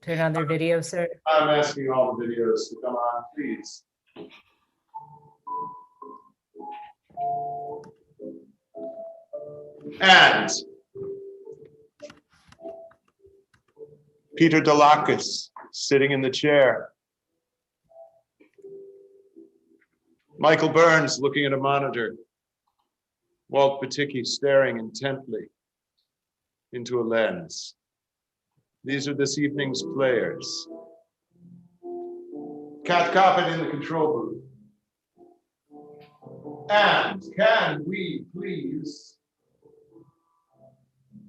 Turn on their video, sir. I'm asking all the videos to come on, please. And Peter Delocis sitting in the chair. Michael Burns looking at a monitor. Walt Batycki staring intently into a lens. These are this evening's players. Cat Coppin in the control booth. And can we please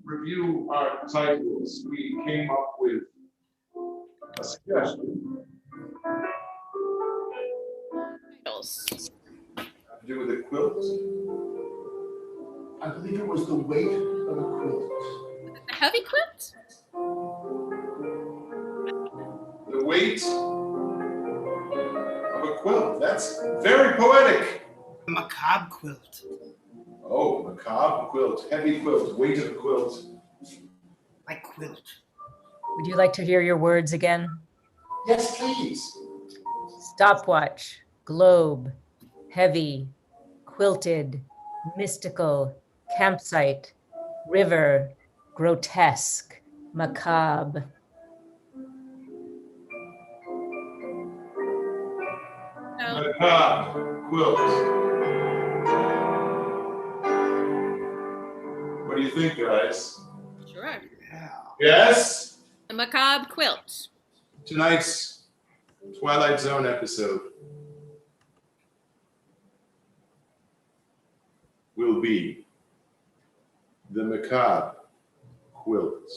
review our titles? We came up with a suggestion. Titles. To do with a quilt. I believe it was the weight of a quilt. A heavy quilt? The weight of a quilt. That's very poetic. A macabre quilt. Oh, macabre quilt, heavy quilt, weight of a quilt. My quilt. Would you like to hear your words again? Yes, please. Stopwatch, globe, heavy, quilted, mystical, campsite, river, grotesque, macabre. No. Macabre quilt. What do you think, guys? Sure. Yeah. Yes? A macabre quilt. Tonight's Twilight Zone episode will be the macabre quilt.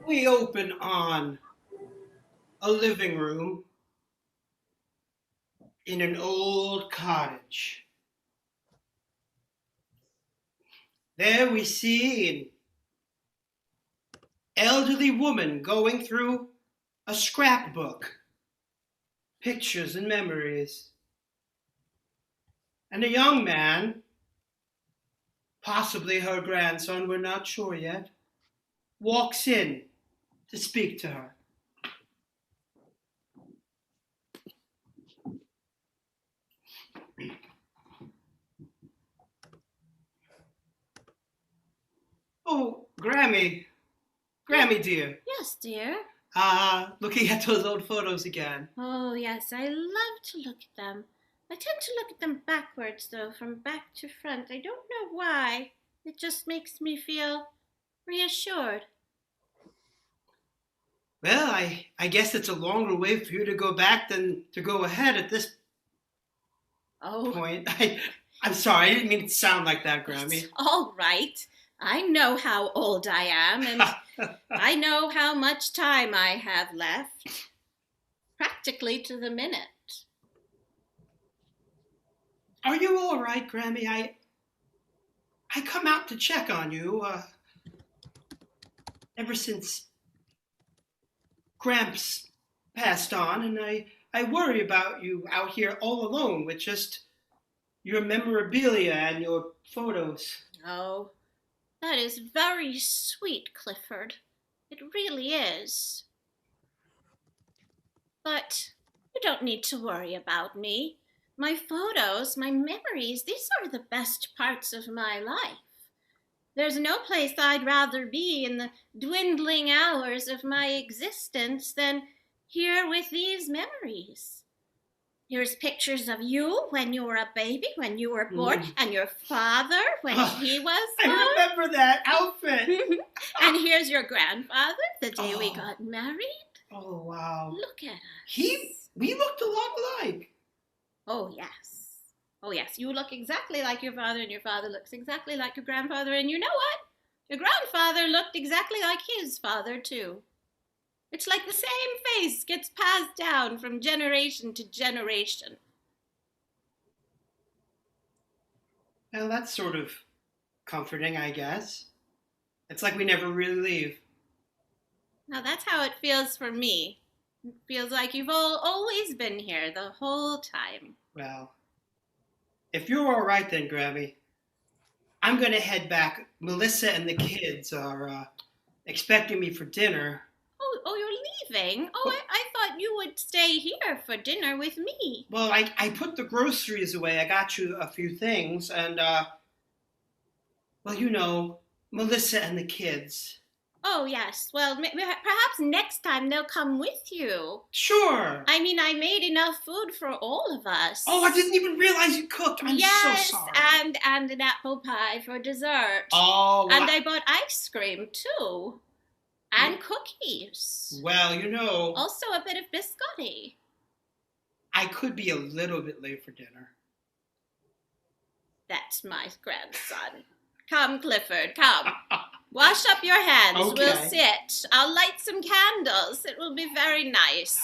We open on a living room in an old cottage. There we see an elderly woman going through a scrapbook, pictures and memories. And a young man, possibly her grandson, we're not sure yet, walks in to speak to her. Oh, Granny dear. Yes, dear. Looking at those old photos again. Oh, yes, I love to look at them. I tend to look at them backwards, though, from back to front. I don't know why. It just makes me feel reassured. Well, I guess it's a longer way for you to go back than to go ahead at this Oh, point. I'm sorry, I didn't mean to sound like that, Granny. it's all right. I know how old I am, and I know how much time I have left. Practically to the minute. Are you all right, Granny? I come out to check on you ever since Gramps passed on, and I worry about you out here all alone with just your memorabilia and your photos. Oh, that is very sweet, Clifford. It really is. But you don't need to worry about me. My photos, my memories, these are the best parts of my life. There's no place I'd rather be in the dwindling hours of my existence than here with these memories. Here's pictures of you when you were a baby, when you were born, and your father when he was born. I remember that outfit. And here's your grandfather the day we got married. Oh, wow. Look at us. We looked a lot alike. Oh, yes. Oh, yes. You look exactly like your father, and your father looks exactly like your grandfather. And you know what? Your grandfather looked exactly like his father, too. It's like the same face gets passed down from generation to generation. Well, that's sort of comforting, I guess. It's like we never really leave. Now, that's how it feels for me. It feels like you've always been here the whole time. Well, if you're all right then, Granny, I'm going to head back. Melissa and the kids are expecting me for dinner. Oh, you're leaving? Oh, I thought you would stay here for dinner with me. Well, I put the groceries away. I got you a few things, and, well, you know, Melissa and the kids. Oh, yes. Well, perhaps next time they'll come with you. Sure. I mean, I made enough food for all of us. Oh, I didn't even realize you cooked. I'm so sorry. Yes, and an apple pie for dessert. Oh, well, and I bought ice cream, too. And cookies. Well, you know. Also a bit of biscotti. I could be a little bit late for dinner. That's my grandson. Come, Clifford, come. Wash up your hands. Okay. We'll sit. I'll light some candles. It will be very nice.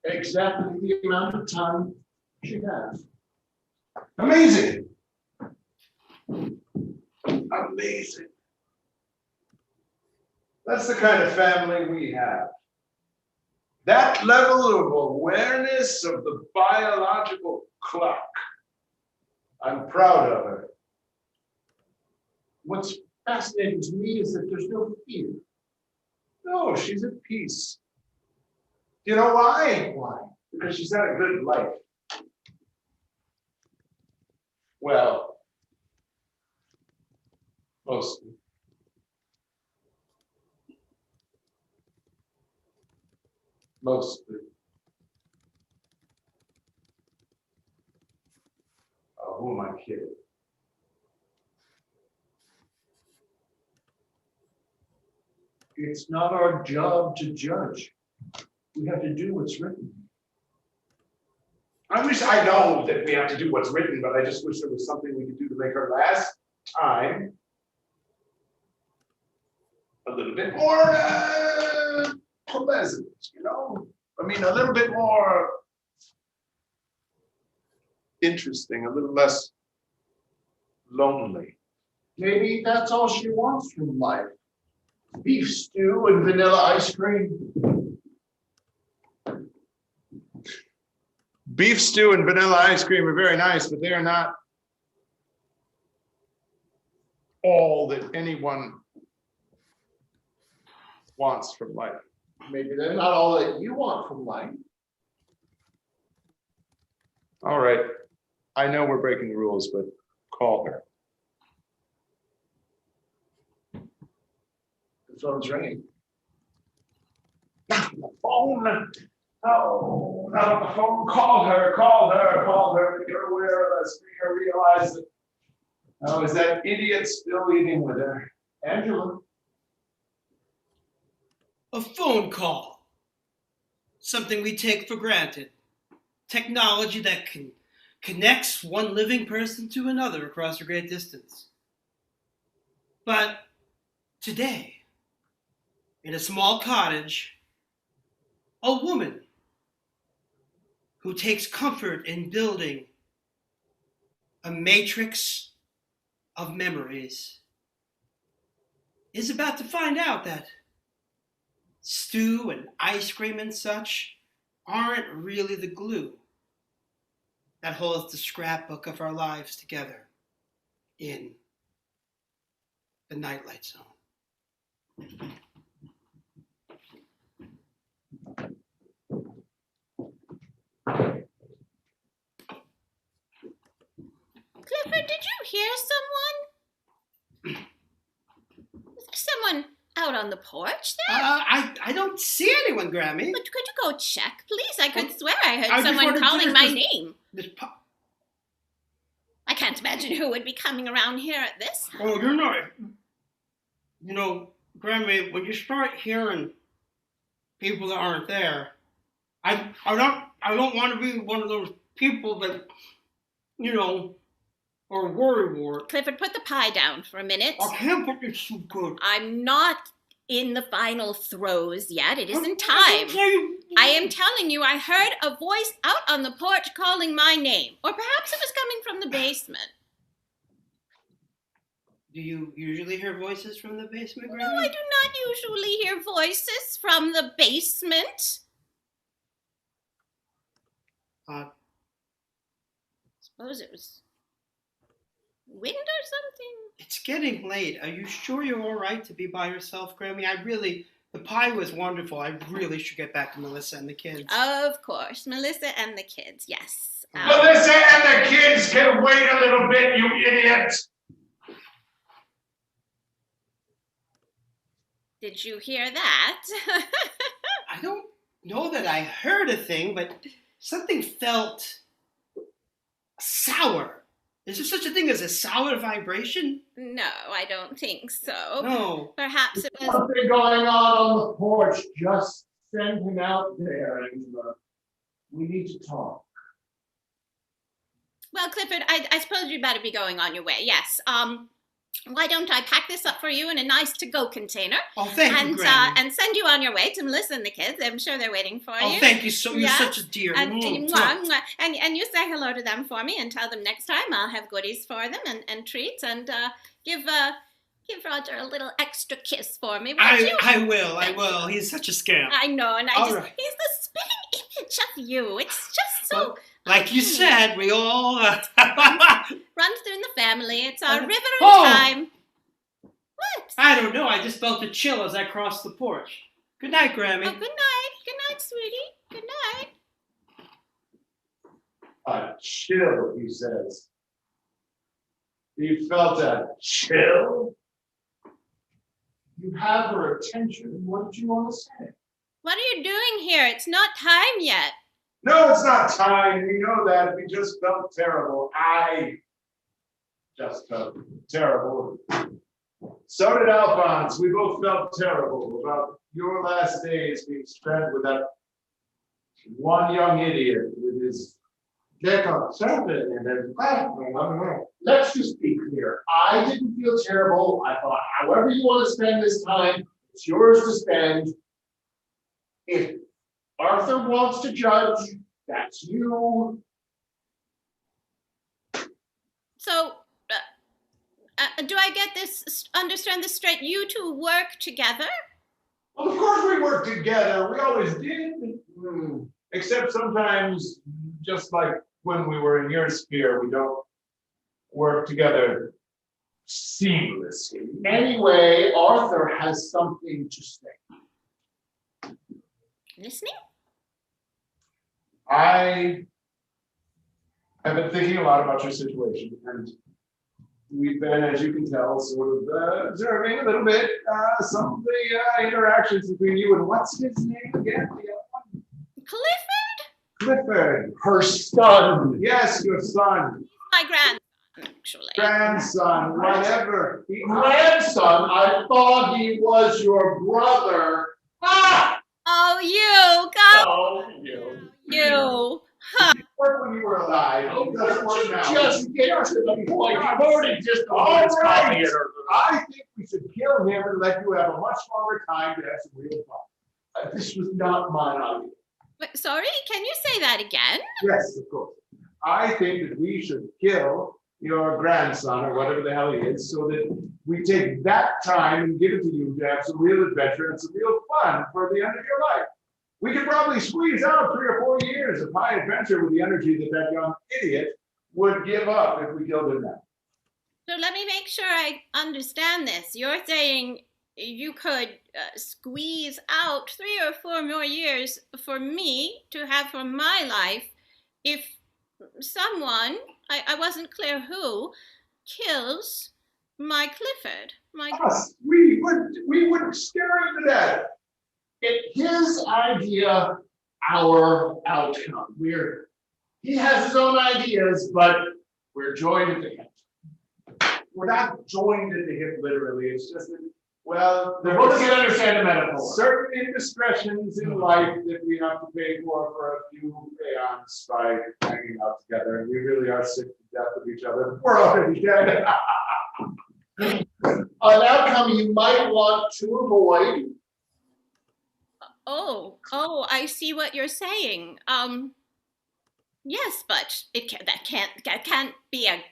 Exactly the amount of time she has. Amazing. Amazing. That's the kind of family we have. That level of awareness of the biological clock. I'm proud of her. What's fascinating to me is that there's no fear. No, she's at peace. You know why? Why? Because she's had a good life. Well, mostly. Mostly. Oh, who am I kidding? It's not our job to judge. We have to do what's written. I know that we have to do what's written, but I just wish there was something we could do to make her last time a little bit more pleasant, you know? I mean, a little bit more interesting, a little less lonely. Maybe that's all she wants from life. Beef stew and vanilla ice cream. Beef stew and vanilla ice cream are very nice, but they are not all that anyone wants from life. Maybe they're not all that you want from life. All right. I know we're breaking the rules, but call her. The phone's ringing. Not the phone. Oh, not the phone. Call her. Make her aware of us. Make her realize that. Oh, is that idiot still eating with her? Angela. A phone call. Something we take for granted. Technology that connects one living person to another across a great distance. But today, in a small cottage, a woman who takes comfort in building a matrix of memories is about to find out that stew and ice cream and such aren't really the glue that holds the scrapbook of our lives together in the Nightlight Zone. Clifford, did you hear someone? Is there someone out on the porch there? I don't see anyone, Granny. But could you go check, please? I could swear I heard I just someone wanted to calling do my this- name. I can't imagine who would be coming around here at this hour. Oh, you're not. You know, Granny, when you start hearing people that aren't there, I don't want to be one of those people that, you know, are worrywart. Clifford, put the pie down for a minute. I can't put this so good. I'm not in the final throes yet. It isn't time. I am telling you, I heard a voice out on the porch calling my name. Or perhaps it was coming from the basement. Do you usually hear voices from the basement, No, Granny? I do not usually hear voices from the basement. Suppose it was wind or something. It's getting late. Are you sure you're all right to be by yourself, Grammy? The pie was wonderful. I really should get back to Melissa and the kids. Of course, Melissa and the kids, yes. Melissa and the kids can wait a little bit, you idiot. Did you hear that? I don't know that I heard a thing, but something felt sour. Is there such a thing as a sour vibration? No, I don't think so. No. Perhaps it was. Something going on the porch. Just send him out there, and we need to talk. Well, Clifford, I suppose you'd better be going on your way. Yes. Why don't I pack this up for you in a nice to-go container? Oh, thank you, Granny. And send you on your way to Melissa and the kids. I'm sure they're waiting for you. Oh, thank you so. You're such a dear. And you say hello to them for me and tell them next time I'll have goodies for them and treats and give Roger a little extra kiss for me. I will. He's such a scamp. I know, and Right. he's the spitting image of you. It's just so. Well, like you said, we all runs through in the family. It's our river of time. What? I don't know. I just felt a chill as I crossed the porch. Good night, Grammy. Oh, good night. Good night, sweetie. Good night. A chill, he says. He felt a chill? You have her attention. What did you want to say? What are you doing here? It's not time yet. No, it's not time. We know that. We just felt terrible. I just felt terrible. So did Alphonse. We both felt terrible about your last days being spent with that one young idiot with his dick on something and then let's just be clear. I didn't feel terrible. I thought, however you want to spend this time, it's yours to spend. If Arthur wants to judge, that's you. So, do I understand this straight? You two work together? Well, of course we work together. We always did. Except sometimes, just like when we were in your sphere, we don't work together seamlessly. Anyway, Arthur has something to say. Listening? I have been thinking a lot about your situation, and we've been, as you can tell, sort of observing a little bit some of the interactions between you and what's his name again? Clifford, her son. Yes, your son. My grandson, actually. Grandson, whatever. Grandson, I thought he was your brother. Ah! Oh, you, God. Oh, you. Huh. It worked when you were alive. It doesn't work now. Just get to the point. You've already just all right. I think we should kill him and let you have a much longer time to have some real fun. This was not my idea. Wait, sorry, can you say that again? Yes, of course. I think that we should kill your grandson or whatever the hell he is so that we take that time and give it to you to have some real adventure and some real fun for the end of your life. We could probably squeeze out 3 or 4 years of high adventure with the energy that young idiot would give up if we killed him now. So let me make sure I understand this. You're saying you could squeeze out 3 or 4 more years for me to have for my life if someone, I wasn't clear who, kills my Clifford. Us, we would scare him to death. His idea, our outcome. He has his own ideas, but we're joined at the hip. We're not joined at the hip literally. It's just that, well, the book can understand the metaphor. Certain indiscretions in life that we have to pay for a few aeons by hanging out together, and we really are sick to death of each other. We're already dead. An outcome you might want to avoid. Oh, I see what you're saying. Yes, but that can't be a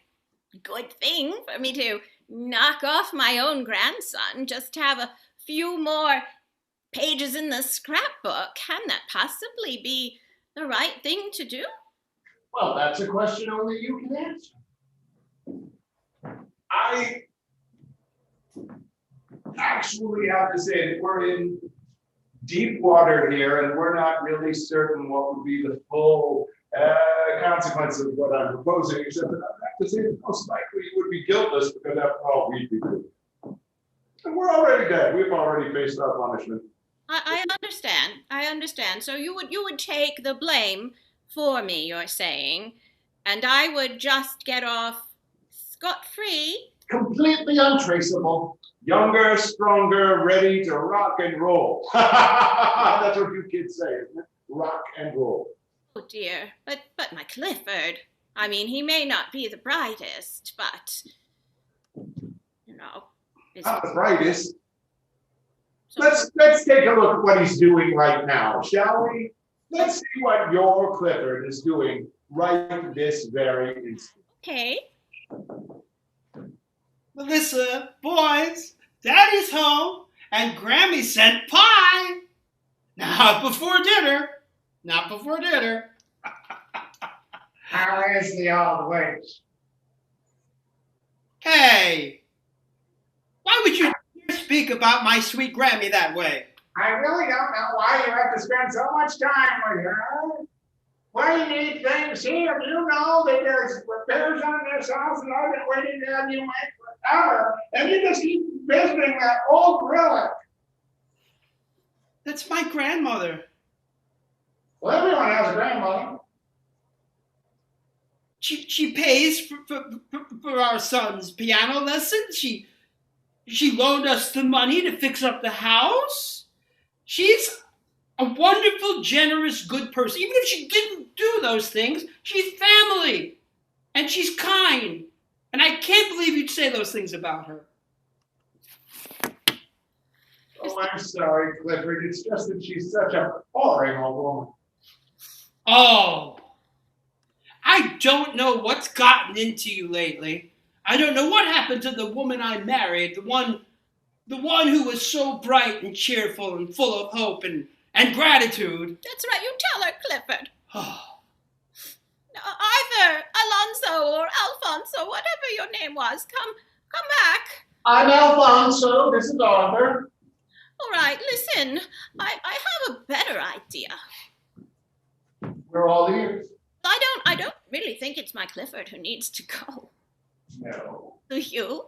good thing for me to knock off my own grandson just to have a few more pages in the scrapbook. Can that possibly be the right thing to do? Well, that's a question only you can answer. I actually have to say that we're in deep water here, and we're not really certain what would be the full consequence of what I'm proposing, except that I have to say that most likely you would be guiltless, because after all, we'd be doing. And we're already dead. We've already faced our punishment. I understand. I understand. So you would take the blame for me, you're saying, and I would just get off scot-free. Completely untraceable. Younger, stronger, ready to rock and roll. That's what you kids say, isn't it? Rock and roll. Oh dear, but my Clifford. I mean, he may not be the brightest, but you know. Not the brightest. So, Let's take a look at what he's doing right now, shall we? Let's see what your Clifford is doing right this very instant. okay. Melissa, boys, Daddy's home, and Grammy sent pie. Not before dinner. Not before dinner. How is the old witch? Hey, why would you speak about my sweet Grammy that way? I really don't know why you have to spend so much time with her. Why do you need things here? You know that there's repairs on this house and I've been waiting to have you make forever. And you just keep visiting that old relic. That's my grandmother. Well, everyone has a grandmother. She pays for our son's piano lessons. She loaned us the money to fix up the house. She's a wonderful, generous, good person. Even if she didn't do those things, she's family. And she's kind. And I can't believe you'd say those things about her. Oh, I'm sorry, Clifford. It's just that she's such a boring old woman. Oh, I don't know what's gotten into you lately. I don't know what happened to the woman I married, the one who was so bright and cheerful and full of hope and gratitude. That's right, you tell her, Clifford. Oh, Arthur, Alonso, or Alphonso, whatever your name was, come back. I'm Alphonso. This is Arthur. All right, listen, I have a better idea. We're all ears. I don't really think it's my Clifford who needs to go. No, Do you?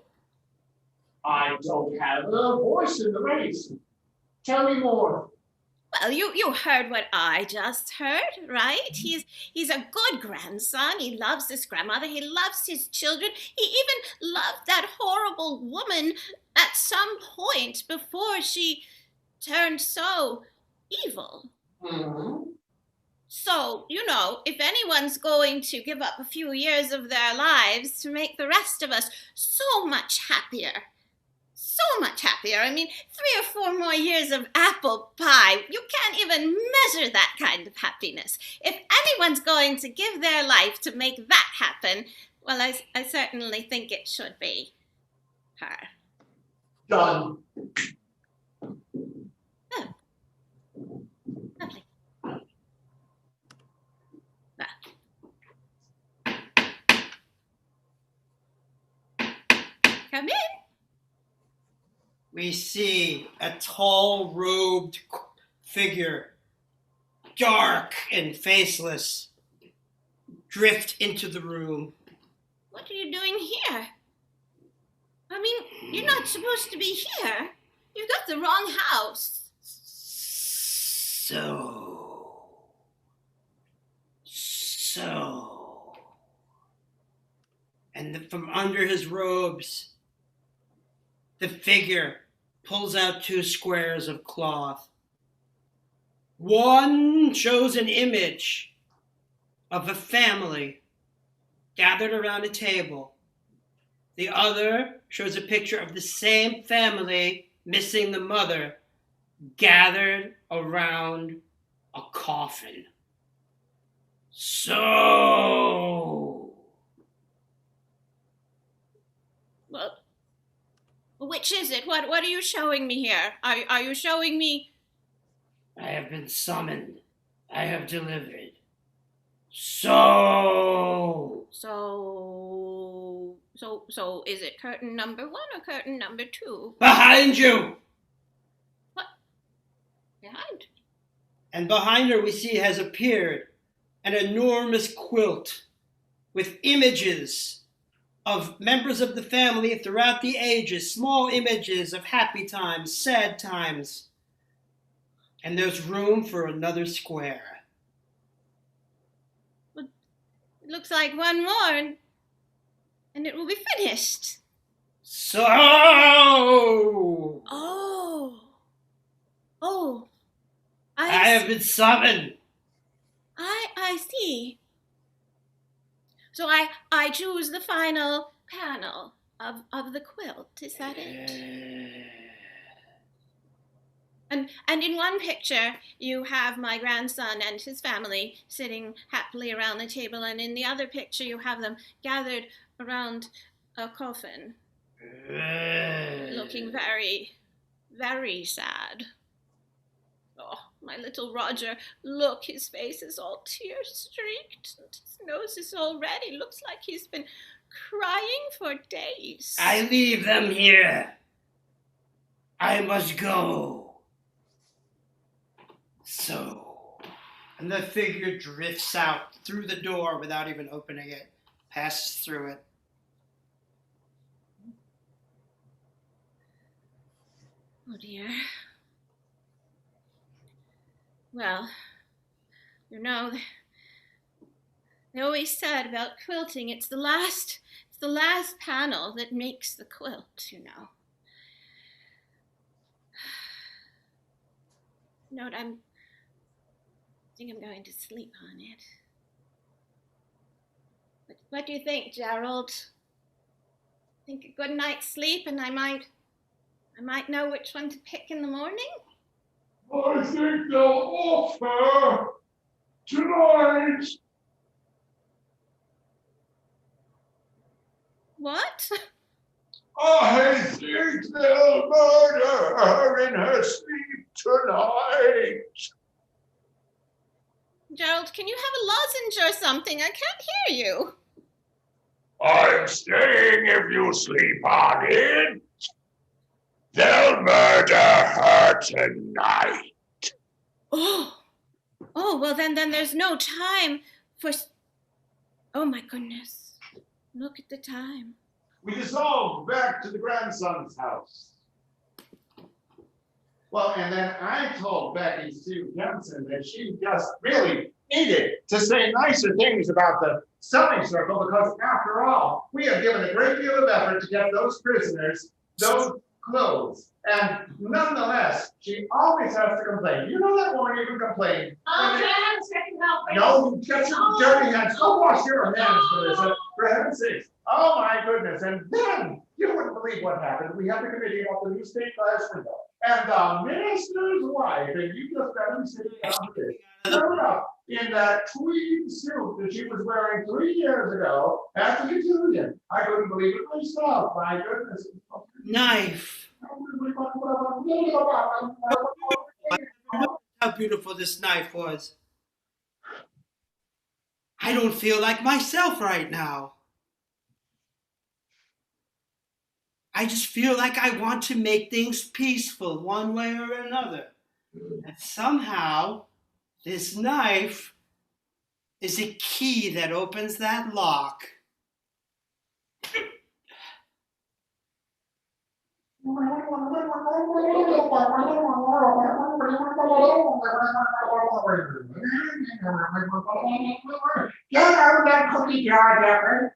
I don't have a voice in the race. Tell me more. Well, you heard what I just heard, right? He's a good grandson. He loves his grandmother. He loves his children. He even loved that horrible woman at some point before she turned so evil. Mm-hmm. So, you know, if anyone's going to give up a few years of their lives to make the rest of us so much happier, I mean, 3 or 4 more years of apple pie, you can't even measure that kind of happiness. If anyone's going to give their life to make that happen, well, I certainly think it should be her. Done. Oh. Lovely. Come in. we see a tall robed figure, dark and faceless, drift into the room. What are you doing here? I mean, you're not supposed to be here. You've got the wrong house. So. And from under his robes, the figure pulls out 2 squares of cloth. One shows an image of a family gathered around a table. The other shows a picture of the same family missing the mother, gathered around a coffin. So, Well, which is it? What are you showing me here? Are you showing me? I have been summoned. I have delivered. So Is it curtain number 1 or curtain number 2? behind you! What? Behind? And behind her we see has appeared an enormous quilt with images of members of the family throughout the ages, small images of happy times, sad times. And there's room for another square. It looks like one more and it will be finished. So, I have been summoned. I see. So I choose the final panel of the quilt. Is that it? And in one picture, you have my grandson and his family sitting happily around the table, and in the other picture, you have them gathered around a coffin, looking very, very sad. Oh, my little Roger, look, his face is all tear-streaked, and his nose is all red. He looks like he's been crying for days. I leave them here. I must go. So, and the figure drifts out through the door without even opening it, passes through it. Oh dear. Well, you know, they always said about quilting, it's the last panel that makes the quilt, you know. You know what, I think I'm going to sleep on it. But what do you think, Gerald? Think a good night's sleep and I might know which one to pick in the morning? I think they'll offer tonight. What? I think they'll murder her in her sleep tonight. Gerald, can you have a lozenge or something? I can't hear you. I'm saying if you sleep on it, they'll murder her tonight. Oh, well then there's no time for... Oh my goodness. Look at the time. We dissolved back to the grandson's house. Well, and then I told Becky Sue Jensen that she just really needed to say nicer things about the sewing circle because, after all, we have given a great deal of effort to get those prisoners those clothes. And nonetheless, she always has to complain. You know that woman even complained. Oh, hands, second help. No, get your dirty hands. Go wash your hands for this, for heaven's sakes. Oh my goodness. And then, you wouldn't believe what happened. We had the committee up the new state glass window. And the minister's wife, and you just got him sitting down here, showed up in that tweed suit that she was wearing 3 years ago at the Union. I couldn't believe it myself. My goodness. Knife. How beautiful this knife was. I don't feel like myself right now. I just feel like I want to make things peaceful one way or another. And somehow, this knife is a key that opens that lock. Get out of that cookie jar, Jeffrey.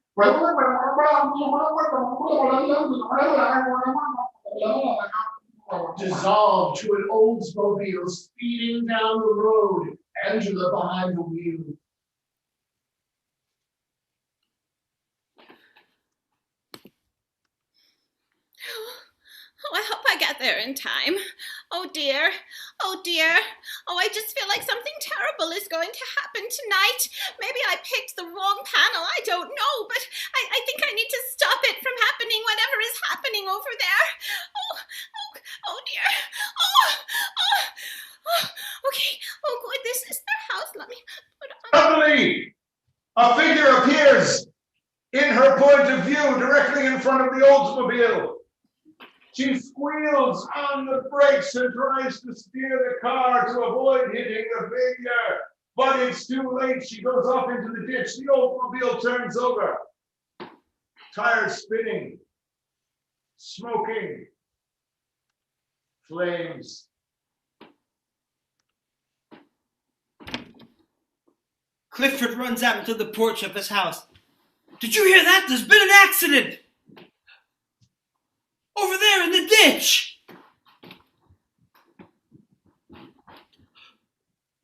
Dissolved to an Oldsmobile speeding down the road. Angela behind the wheel. get there in time. Oh dear. Oh dear. Oh, I just feel like something terrible is going to happen tonight. Maybe I picked the wrong panel. I don't know, but I think I need to stop it from happening, whatever is happening over there. Oh dear. Okay. Oh, good. This is their house. Let me put on. Suddenly, a figure appears in her point of view directly in front of the Oldsmobile. She squeals on the brakes and tries to steer the car to avoid hitting the figure. But it's too late. She goes off into the ditch. The Oldsmobile turns over. Tires spinning. Smoking. Flames. Clifford runs out into the porch of his house. Did you hear that? There's been an accident! Over there in the ditch!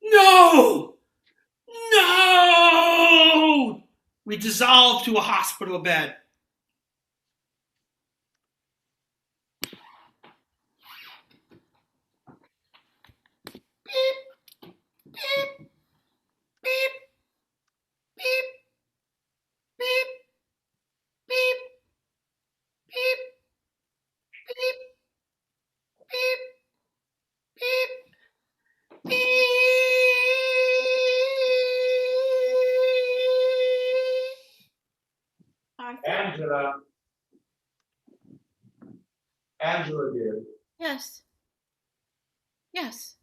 No! No! We dissolve to a hospital bed. Beep, beep, beep, beep, beep, beep, beep, beep, beep, beep, beep. Angela, dear. Yes. Yes.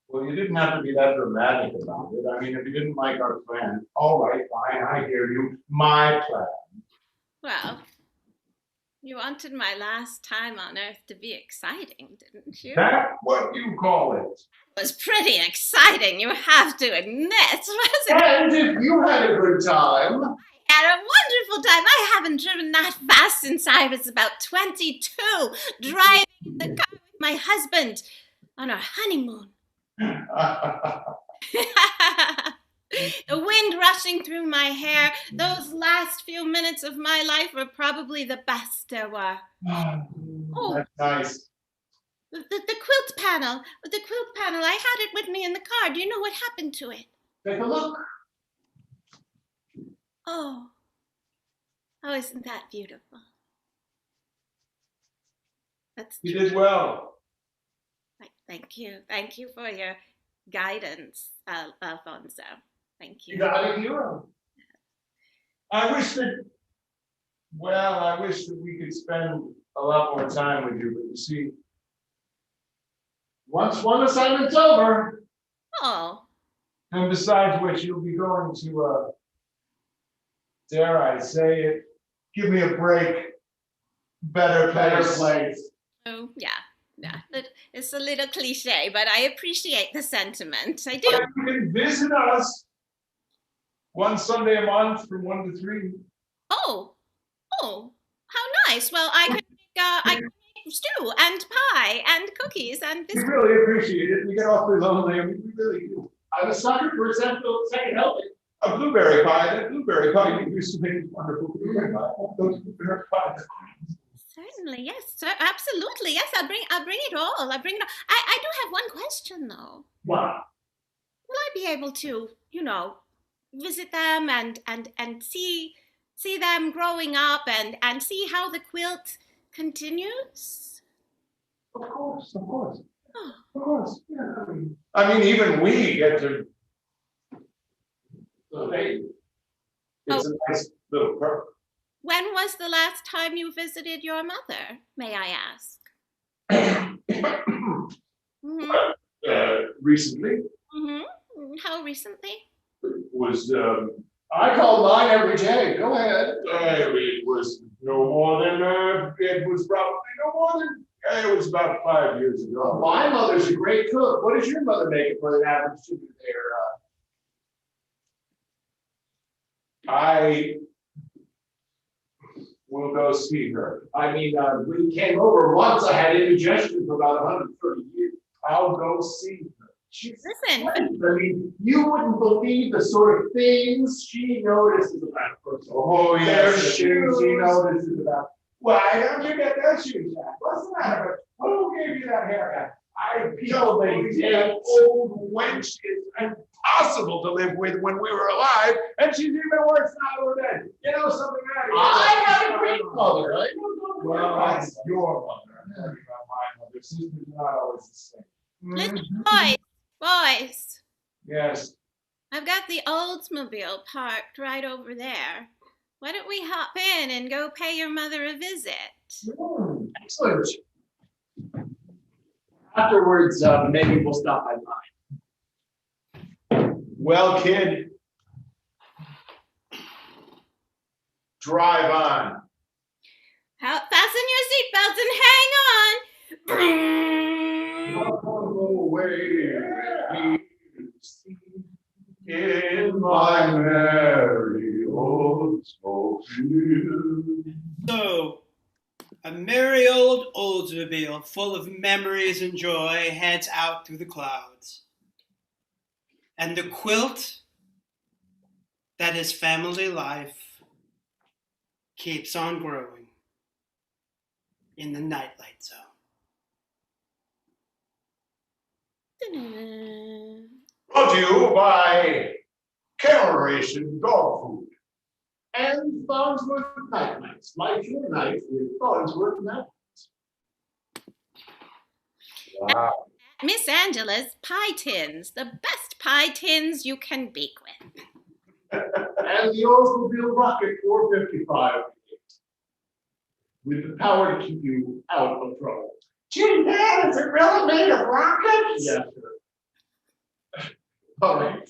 Well, you didn't have to be that dramatic about it. I mean, if you didn't like our plan, all right, fine, I hear you. My plan. Well, you wanted my last time on Earth to be exciting, didn't you? That's what you call it. It was pretty exciting, you have to admit, wasn't it? And if you had a good time. I had a wonderful time. I haven't driven that fast since I was about 22, driving in the car with my husband on our honeymoon. The wind rushing through my hair. Those last few minutes of my life were probably the best there were. Oh, that's nice. The quilt panel. The quilt panel. I had it with me in the car. Do you know what happened to it? Take a look. Oh, isn't that beautiful? You did well. Thank you. Thank you for your guidance, Alphonso. Thank you. You got a hero. I wish that we could spend a lot more time with you, but you see, once one assignment's over, Oh. and besides which you'll be going to dare I say it, give me a break, better place. Oh, yeah. It's a little cliche, but I appreciate the sentiment. I do. But you can visit us one Sunday a month from 1 to 3. Oh, how nice. Well, I could make stew and pie and cookies and We biscuits. really appreciate it. We get awfully lonely. I mean, we really do. I'm a sucker for a second helping. A blueberry pie. That blueberry pie you used to make wonderful blueberry pie. Those blueberry pies. Certainly, yes, sir. Absolutely, yes. I'll bring it all. I do have one question though. Wow. Will I be able to, visit them and see them growing up and see how the quilt continues? Of course. Oh. Of course. Yeah. I mean, even we get to. So hey, it's a nice little perk. When was the last time you visited your mother, may I ask? Mm-hmm. Recently. Mm-hmm. How recently? Was I called mine every day. Go ahead. It was no more than it was probably no more than it was about 5 years ago. My mother's a great cook. What does your mother make for an average student there? I will go see her. I mean, when you came over once, I had indigestion for about 130 years. I'll go see her. Listen. I mean, you wouldn't believe the sort of things she notices about a person. Oh, yes. She notices about Why don't you get those shoes back? What's the matter? Who gave you that haircut? I peeled that old wench is impossible to live with when we were alive, and she's even worse now we're dead. You know something matter? I had a great mother. Well, that's your mother. I'm talking about my mother. Sister's not always the same. Listen, boys. Yes. I've got the Oldsmobile parked right over there. Why don't we hop in and go pay your mother a visit? Excellent. Afterwards, maybe we'll stop by mine. Well, kid, drive on. Fasten your seatbelts and hang on. Away in my merry old Oldsmobile. So, a merry old Oldsmobile full of memories and joy heads out through the clouds. And the quilt that is family life keeps on growing in the Nightlight Zone. Brought to you by Cameration Dog Food. And Farnsworth Night Nights. Light your night with Farnsworth Night Nights. Wow. Miss Angela's Pie Tins, the best pie tins you can bake with. And the Oldsmobile Rocket 455 with the power to keep you out of trouble. Gee, Dad, is it really made of rockets? Yeah, sure. All right.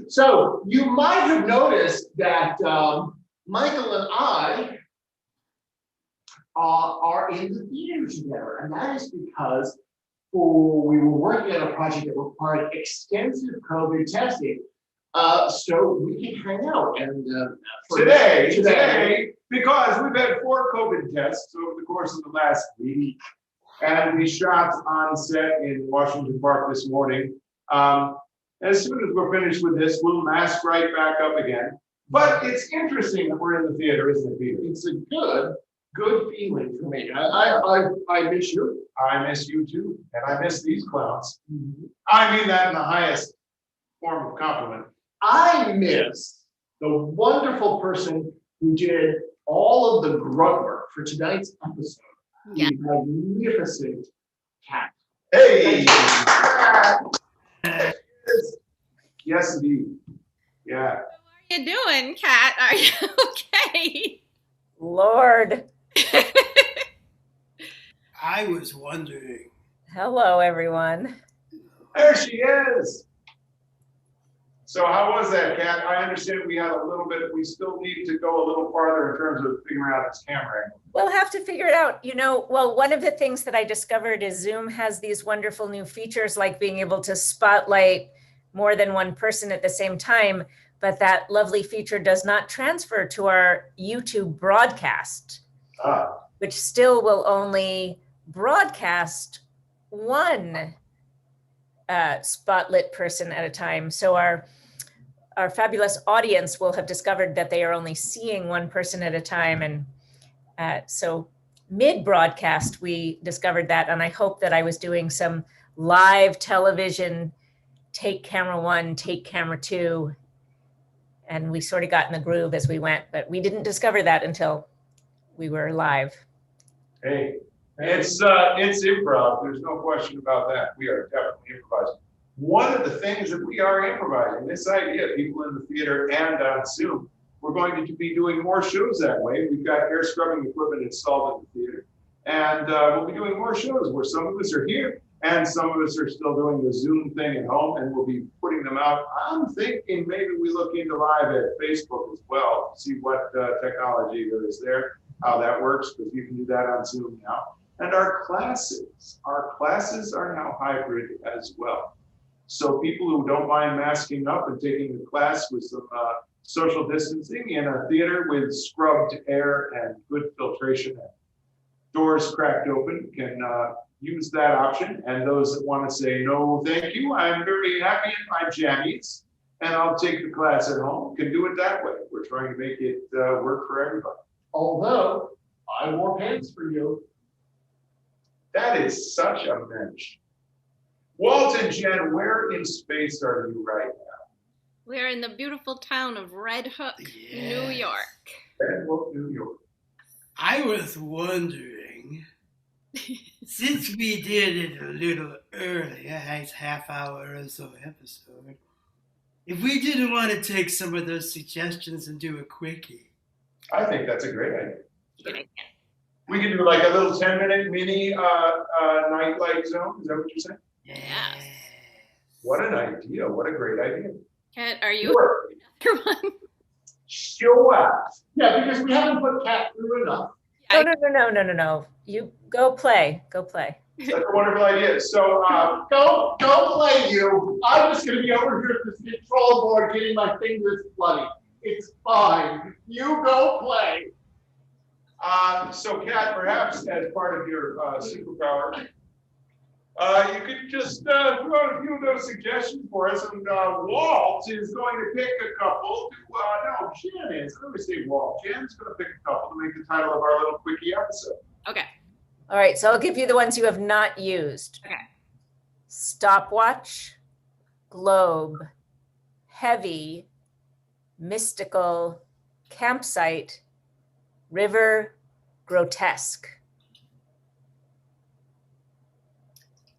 So you might have noticed that Michael and I are in the theater together, and that is because we were working on a project that required extensive COVID testing, so we can hang out. And Today, because we've had 4 COVID tests over the course of the last week, and we shot on set in Washington Park this morning. As soon as we're finished with this, we'll mask right back up again. But it's interesting that we're in the theater, isn't it, Peter? it's a good feeling for me. I miss you. I miss you too, and I miss these clowns. I mean that in the highest form of compliment. I miss the wonderful person who did all of the grunt work for tonight's episode. Yeah. The magnificent Cat. Hey! Yes, indeed. Yeah. What are you doing, Kat? Are you okay? Lord. I was wondering. Hello, everyone. There she is. So how was that, Kat? I understand we had a little bit, we still need to go a little farther in terms of figuring out this camera angle. We'll have to figure it out. You know, well, one of the things that I discovered is Zoom has these wonderful new features like being able to spotlight more than one person at the same time, but that lovely feature does not transfer to our YouTube broadcast, which still will only broadcast one spotlit person at a time. So our fabulous audience will have discovered that they are only seeing one person at a time. And so mid-broadcast, we discovered that. And I hope that I was doing some live television, take camera 1, take camera 2. And we sort of got in the groove as we went, but we didn't discover that until we were live. Hey, it's improv. There's no question about that. We are definitely improvising. One of the things that we are improvising, this idea, people in the theater and on Zoom, we're going to be doing more shows that way. We've got air scrubbing equipment installed in the theater. And we'll be doing more shows where some of us are here and some of us are still doing the Zoom thing at home, and we'll be putting them out. I'm thinking maybe we look into live at Facebook as well, see what technology there is there, how that works, because you can do that on Zoom now. And our classes are now hybrid as well. So people who don't mind masking up and taking the class with some social distancing in a theater with scrubbed air and good filtration and doors cracked open can use that option. And those that want to say, no, thank you, I'm very happy in my jammies, and I'll take the class at home. Can do it that way. We're trying to make it work for everybody. Although, I wore pants for you. That is such a mensch. Walt and Jen, where in space are you right now? We're in the beautiful town of Red Hook, New Yes. York. Red Hook, New York. I was wondering, since we did it a little earlier, a half-hour or so episode, if we didn't want to take some of those suggestions and do a quickie. I think that's a great idea. Good idea. We can do like a little 10-minute mini nightlight zone. Is that what you're saying? Yes. What an idea. What a great idea. Kat, are you Sure. another one? Sure. Yeah, because we haven't put Cat through enough. No. You go play. Go play. That's a wonderful idea. So, Go play you. I'm just gonna be over here at this control board getting my fingers bloody. It's fine. You go play. so Kat, perhaps as part of your superpower, you could just throw out a few of those suggestions for us, and Walt is going to pick a couple. No, Jen is. I always say Walt. Jen's going to pick a couple to make the title of our little quickie episode. Okay. All right, so I'll give you the ones you have not used. Okay. Stopwatch, globe, heavy, mystical, campsite, river, grotesque.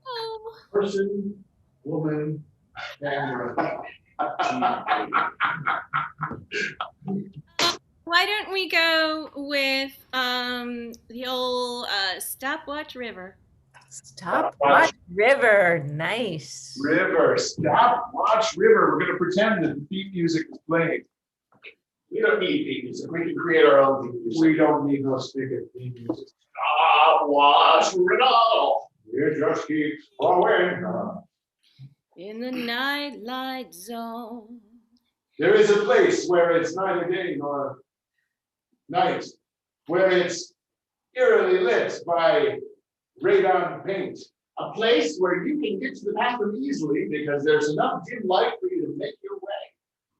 Oh, Person, woman, camera. why don't we go with the old Stopwatch River? Stopwatch river, nice. River, stopwatch river. We're going to pretend that the theme music is playing. We don't need theme music. We can create our own theme music. We don't need no stupid theme music. Stopwatch river. It just keeps flowing. In the nightlight zone. There is a place where it's neither day nor night, where it's eerily lit by radon paint. A place where you can get to the bathroom easily because there's enough dim light for you to make your way.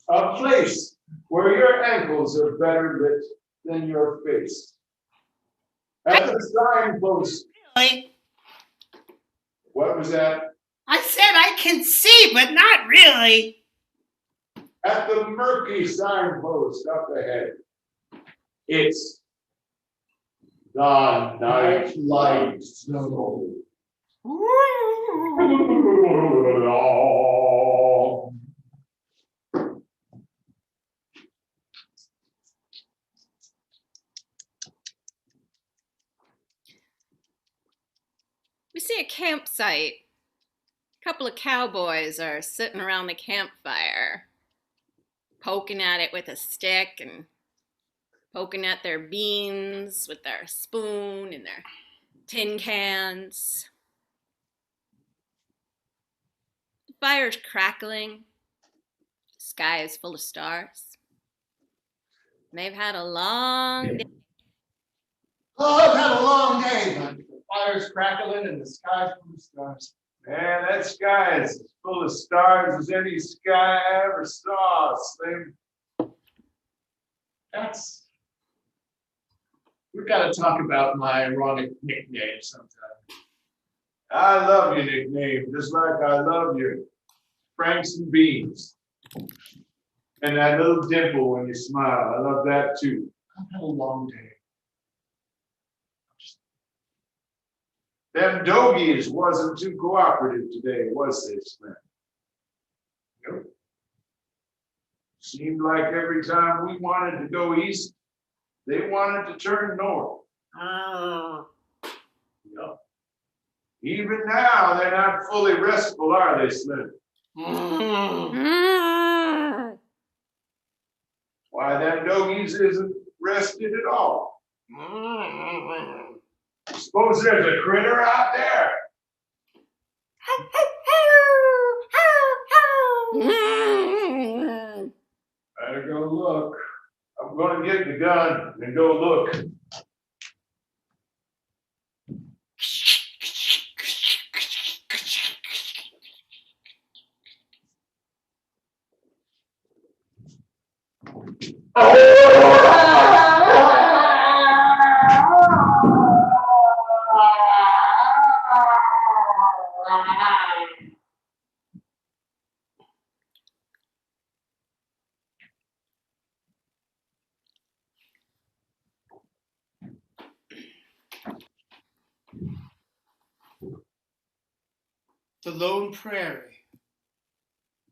A place where your ankles are better lit than your face. At the signpost. Really? What was that? I said I can see, but not really. At the murky signpost up ahead. It's the Nightlight Zone. We see a campsite. A couple of cowboys are sitting around the campfire, poking at it with a stick and poking at their beans with their spoon and their tin cans. The fire's crackling. The sky is full of stars. They've had a long day. Oh, I've had a long day, but the fire's crackling and the sky's full of stars. Man, that sky is as full of stars as any sky I ever saw, Slim. We've got to talk about my ironic nickname sometime. I love your nickname, just like I love your Franks and Beans. And that little dimple when you smile, I love that too. I've had a long day. Them dogies wasn't too cooperative today, was they, Slim? Nope. Seemed like every time we wanted to go east, they wanted to turn north. Yep. Even now, they're not fully restful, are they, Slim? Why, them dogies isn't rested at all. Suppose there's a critter out there. Better go look. I'm gonna get the gun and go look. The lone prairie,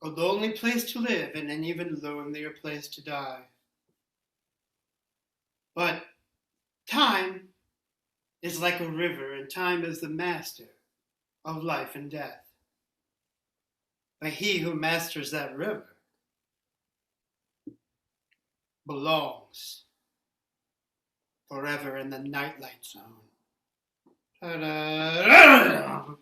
a lonely place to live and an even lonelier place to die. But time is like a river, and time is the master of life and death. But he who masters that river belongs forever in the nightlight zone. Ta-da!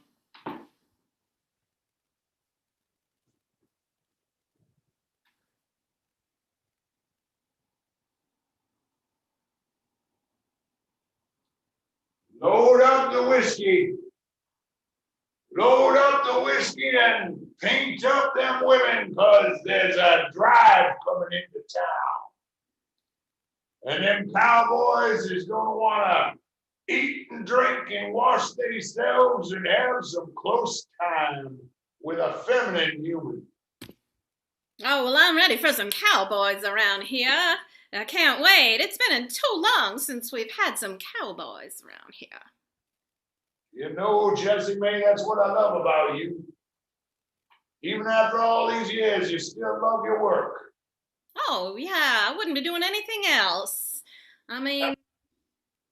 Load up the whiskey. Load up the whiskey and paint up them women, cause there's a drive coming into town. And them cowboys is gonna wanna eat and drink and wash themselves and have some close time with a feminine human. Oh, well, I'm ready for some cowboys around here. I can't wait. It's been too long since we've had some cowboys around here. You know, Jessie May, that's what I love about you. Even after all these years, you still love your work. Oh, yeah, I wouldn't be doing anything else. I mean,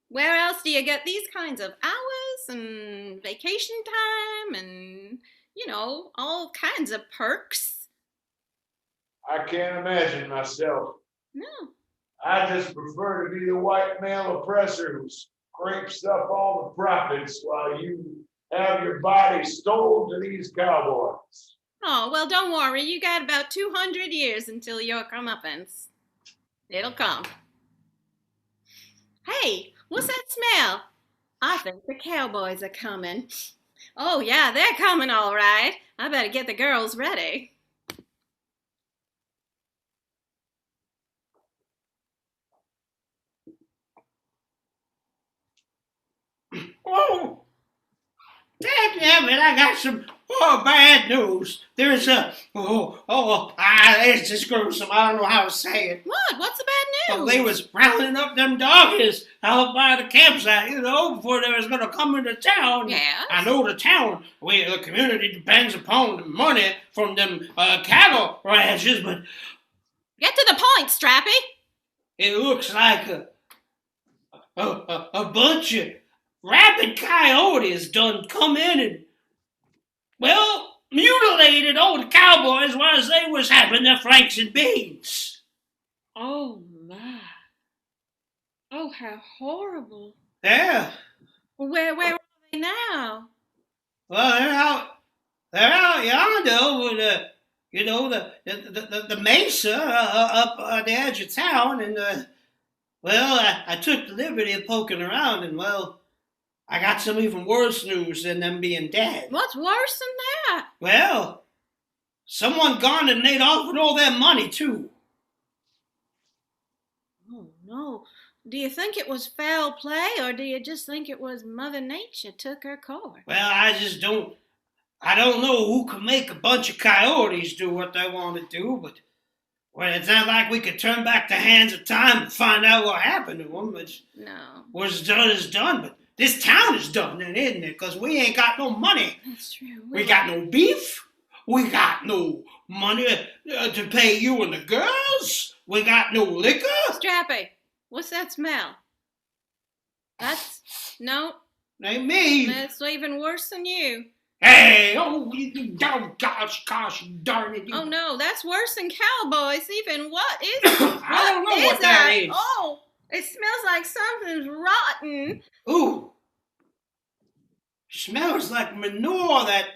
where else do you get these kinds of hours and vacation time and, you know, all kinds of perks? I can't imagine myself. No. I just prefer to be the white male oppressor who scrapes up all the profits while you have your body sold to these cowboys. Oh, well, don't worry. You got about 200 years until your comeuppance. It'll come. Hey, what's that smell? I think the cowboys are coming. Oh, yeah, they're coming all right. I better get the girls ready. Oh, damn it, I got some bad news. There's it's just gruesome. I don't know how to say it. What? What's the bad news? They was rounding up them doggies out by the campsite, before they was going to come into town. Yes? I know the community depends upon the money from them cattle ranches, but Get to the point, Strappy. it looks like a bunch of rabid coyotes done come in and, well, mutilated all the cowboys while they was having their franks and beans. Oh, my. Oh, how horrible. Yeah. Where are they now? Well, they're out yonder with the mesa up on the edge of town, and I took the liberty of poking around, and I got some even worse news than them being dead. What's worse than that? Well, someone gone and made off with all their money, too. Oh, no. Do you think it was foul play, or do you just think it was Mother Nature took her course? Well, I don't know who can make a bunch of coyotes do what they want to do, but it's not like we could turn back the hands of time and find out what happened to them. No. What's done is done, but this town is done, then, isn't it? Because we ain't got no money. That's true. We got no beef. We got no money to pay you and the girls. We got no liquor. Strappy, what's that smell? No. Ain't me. That's even worse than you. Hey, gosh, darn it. Oh, no, that's worse than cowboys. Even what is it? I don't know what that is. Oh, it smells like something's rotten. Ooh. Smells like manure that...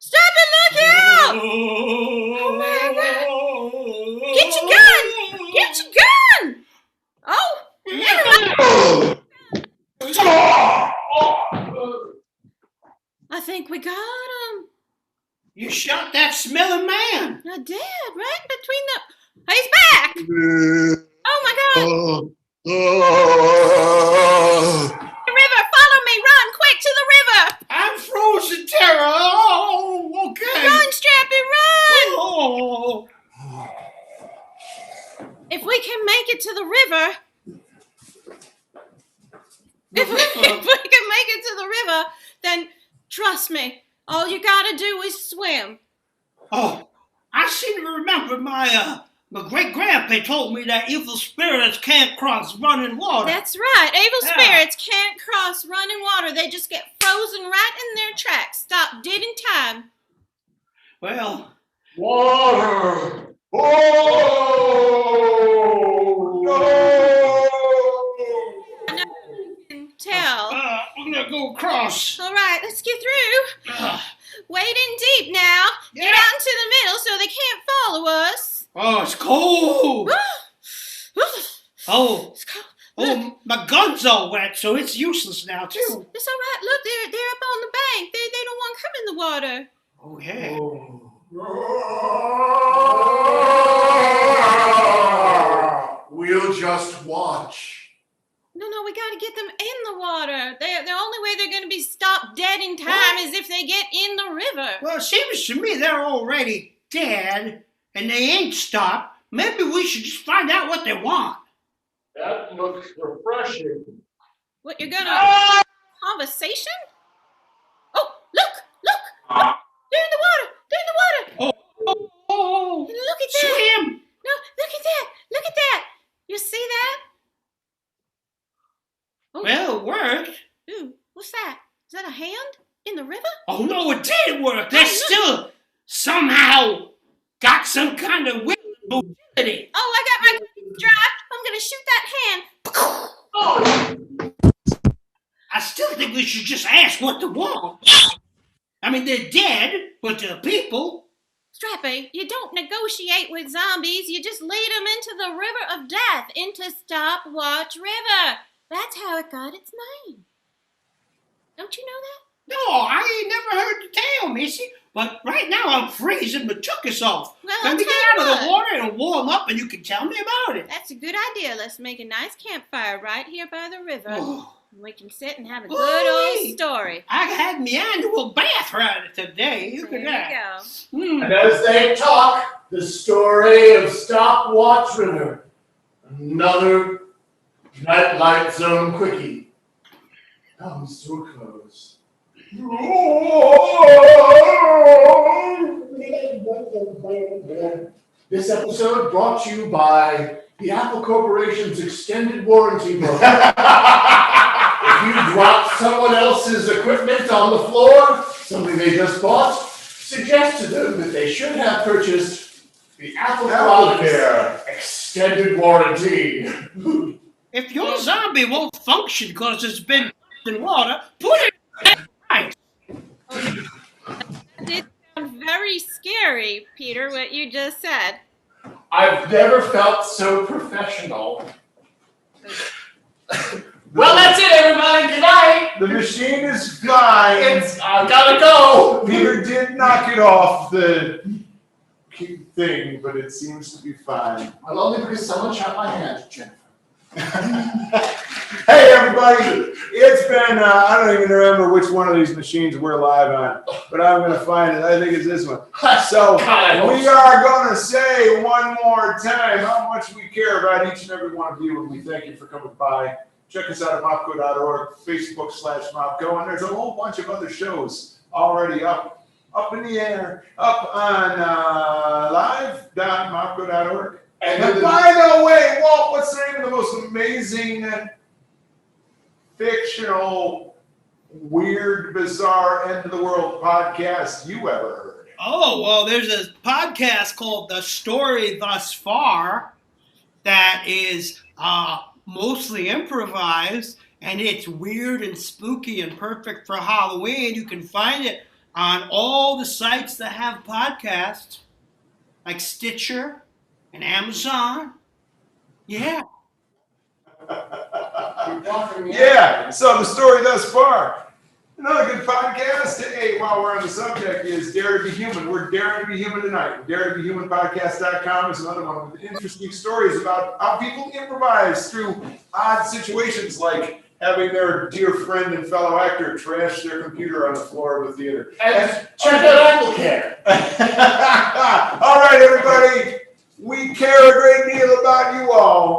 Strappy, look out! Oh, my God. Get your gun! Get your gun! Oh, never mind. I think we got him. You shot that smelling man. I did, right between the... He's back! Oh my God! The river! Follow me! Run quick to the river! I'm frozen, Tara. Oh, okay. Run, Strappy, run! Oh. If we can make it to the river, if we can make it to the river, then trust me, all you gotta do is swim. Oh, I seem to remember my great-grandpa told me that evil spirits can't cross running water. That's right. Evil spirits can't cross running water. They just get frozen right in their tracks. Stop dead in time. Well, Water! Oh! No! I know you can tell. I'm gonna go across. All right, let's get through. Wade in deep now. Yeah. Get out into the middle so they can't follow us. Oh, it's cold. Oh, It's cold. oh, my gun's all wet, so it's useless now too. It's all right. Look, they're up on the bank. They don't want to come in the water. Oh yeah. We'll just watch. No, we got to get them in the water. The only way they're going to be stopped dead in time is if they get in the river. Well, it seems to me they're already dead, and they ain't stopped. Maybe we should just find out what they want. That looks refreshing. What, you're going to... Conversation? Oh, look! They're in the water! Oh, Look at that! swim! No, look at that! You see that? Oh. Well, it worked. Ooh, what's that? Is that a hand in the river? Oh no, it did work. They still somehow got some kind of ability. Oh, I got my strap. I'm gonna shoot that hand. I still think we should just ask what they want. I mean, they're dead, but they're people. Strappy, you don't negotiate with zombies. You just lead them into the river of death, into Stopwatch River. That's how it got its name. Don't you know that? No, I ain't never heard the tale, Missy. But right now I'm freezing my tuchus off. Well, Let me I'll get tell out you of the what. water and warm up, and you can tell me about it. That's a good idea. Let's make a nice campfire right here by the river. Oh. We can sit and have a Ooh-wee. good old story. I had my annual bath right today. Look There at you that. go. And as they talk, the story of Stopwatch River. Another Nightlight Zone quickie comes to a close. This episode brought to you by the Apple Corporation's extended warranty program. If you drop someone else's equipment on the floor, something they just bought, suggest to them that they should have purchased the Apple Products extended warranty. If your zombie won't function because it's been in water, put it right. That did sound very scary, Peter, what you just said. I've never felt so professional. Well, that's it, everybody. Good night. The machine is flying. I gotta go. Peter did knock it off the thing, but it seems to be fine. Well, only because someone shot my hand, Jennifer. Hey everybody, it's been, I don't even remember which one of these machines we're live on, but I'm going to find it. I think it's this one. So we are going to say one more time how much we care about each and every one of you, and we thank you for coming by. Check us out at mopco.org, Facebook/Mopco, and there's a whole bunch of other shows already up in the air, up on live.mopco.org. And by the way, Walt, what's the name of the most amazing, fictional, weird, bizarre, end of the world podcast you ever heard? Oh, well, there's a podcast called The Story Thus Far that is mostly improvised, and it's weird and spooky and perfect for Halloween. You can find it on all the sites that have podcasts, like Stitcher and Amazon. Yeah. Yeah, so The Story Thus Far. Another good podcast. Hey, while we're on the subject, is Dare to Be Human. We're daring to be human tonight. DareToBeHumanPodcast.com is another one with interesting stories about how people improvise through odd situations, like having their dear friend and fellow actor trash their computer on the floor of the theater. And check out Uncle Care. All right, everybody. We care a great deal about you all.